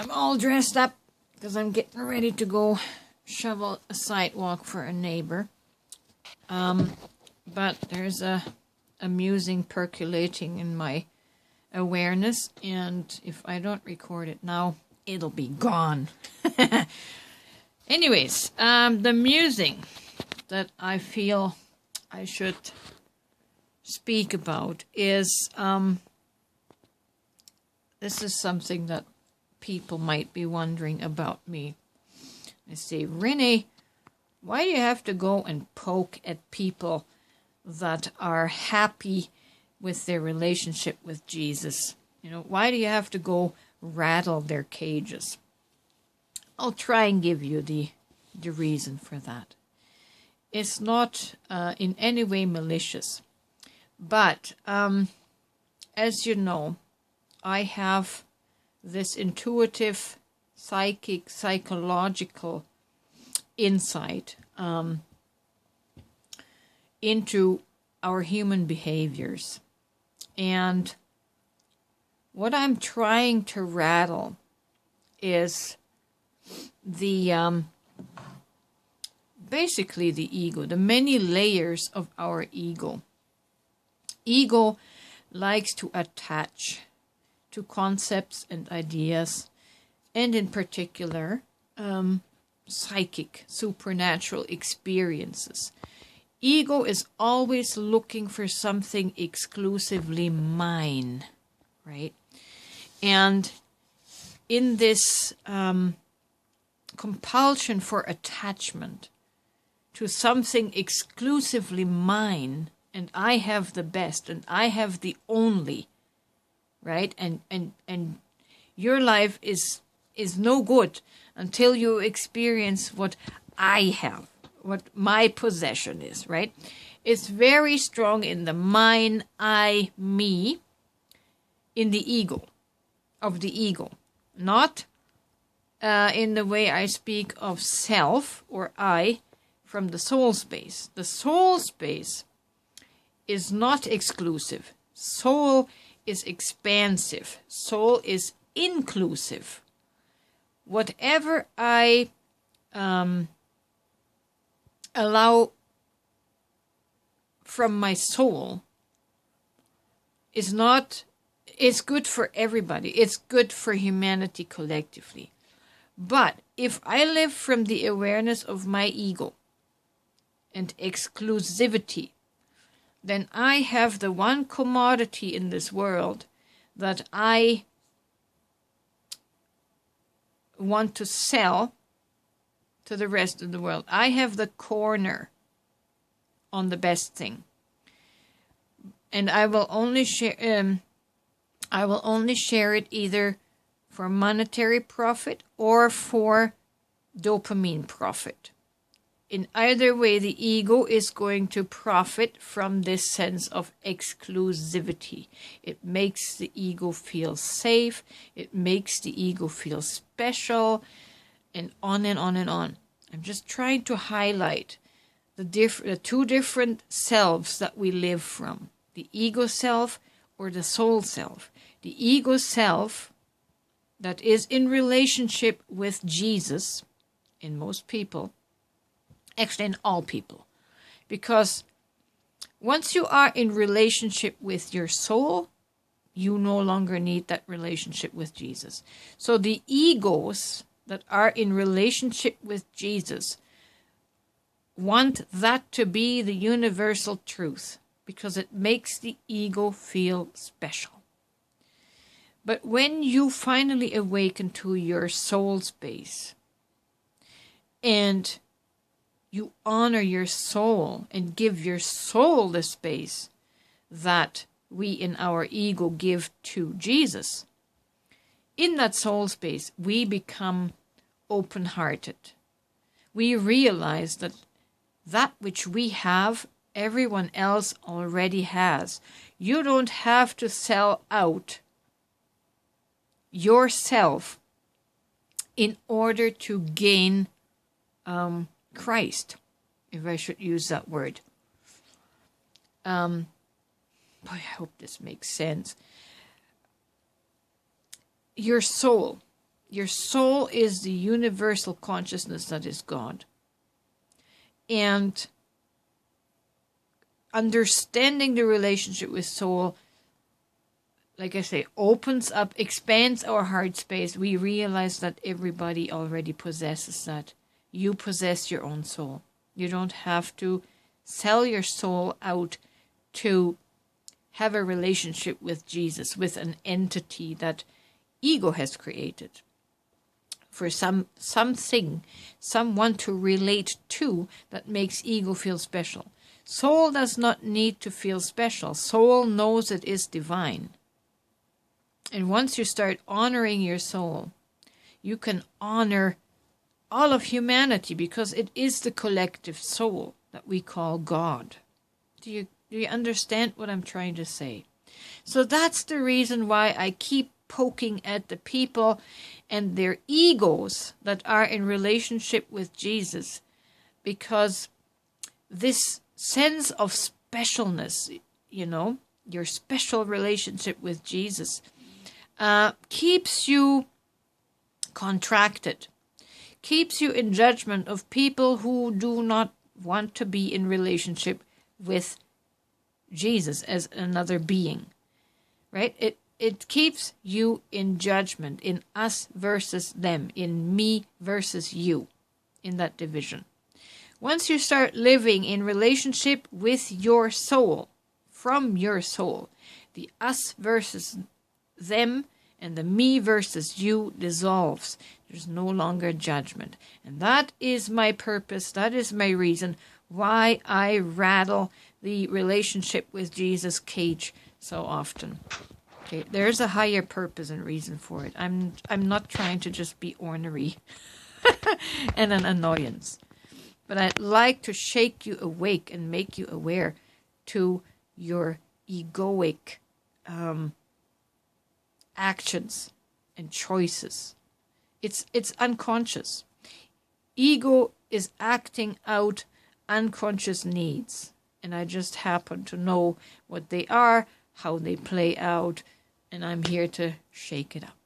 I'm all dressed up because I'm getting ready to go shovel a sidewalk for a neighbor. But there's a musing percolating in my awareness, and if I don't record it now, it'll be gone. Anyways, the musing that I feel I should speak about is this is something that people might be wondering about me. I say, Rene, why do you have to go and poke at people that are happy with their relationship with Jesus? You know, why do you have to go rattle their cages? I'll try and give you the reason for that. It's not in any way malicious, but as you know, I have this intuitive, psychological insight into our human behaviors. And what I'm trying to rattle is the basically the ego, the many layers of our ego. Ego likes to attach to concepts and ideas, and in particular, psychic, supernatural experiences. Ego is always looking for something exclusively mine, right? And in this compulsion for attachment to something exclusively mine, and I have the best, and I have the only, right? And your life is no good until you experience what I have, what my possession is, right? It's very strong in the mine, I, me, in the ego, of the ego, not in the way I speak of self or I from the soul space. The soul space is not exclusive. Soul is expansive. Soul is inclusive. Whatever I allow from my soul is good for everybody. It's good for humanity collectively. But if I live from the awareness of my ego and exclusivity, then I have the one commodity in this world that I want to sell to the rest of the world. I have the corner on the best thing, and I will only share. I will only share it either for monetary profit or for dopamine profit. In either way, the ego is going to profit from this sense of exclusivity. It makes the ego feel safe. It makes the ego feel special, and on and on and on. I'm just trying to highlight the two different selves that we live from. The ego self or the soul self. The ego self that is in relationship with Jesus, in most people, actually in all people, because once you are in relationship with your soul, you no longer need that relationship with Jesus. So the egos that are in relationship with Jesus want that to be the universal truth, because it makes the ego feel special. But when you finally awaken to your soul space and you honor your soul and give your soul the space that we in our ego give to Jesus, in that soul space, we become open-hearted. We realize that which we have, everyone else already has. You don't have to sell out yourself in order to gain Christ, if I should use that word. Boy, I hope this makes sense. Your soul, Your soul is the universal consciousness that is God. And understanding the relationship with soul, like I say, opens up, expands our heart space. We realize that everybody already possesses that. You possess your own soul. You don't have to sell your soul out to have a relationship with Jesus, with an entity that ego has created. For something, someone to relate to that makes ego feel special. Soul does not need to feel special. Soul knows it is divine. And once you start honoring your soul, you can honor all of humanity, because it is the collective soul that we call God. Do you understand what I'm trying to say? So that's the reason why I keep poking at the people and their egos that are in relationship with Jesus, because this sense of specialness, your special relationship with Jesus, keeps you contracted, keeps you in judgment of people who do not want to be in relationship with Jesus as another being, right? It keeps you in judgment, in us versus them, in me versus you, in that division. Once you start living in relationship with your soul, from your soul, the us versus them and the me versus you dissolves. There's no longer judgment. And that is my purpose, that is my reason why I rattle the relationship with Jesus cage so often. Okay, there's a higher purpose and reason for it. I'm not trying to just be ornery and an annoyance. But I'd like to shake you awake and make you aware to your egoic actions and choices. It's unconscious. Ego is acting out unconscious needs. And I just happen to know what they are, how they play out, and I'm here to shake it up.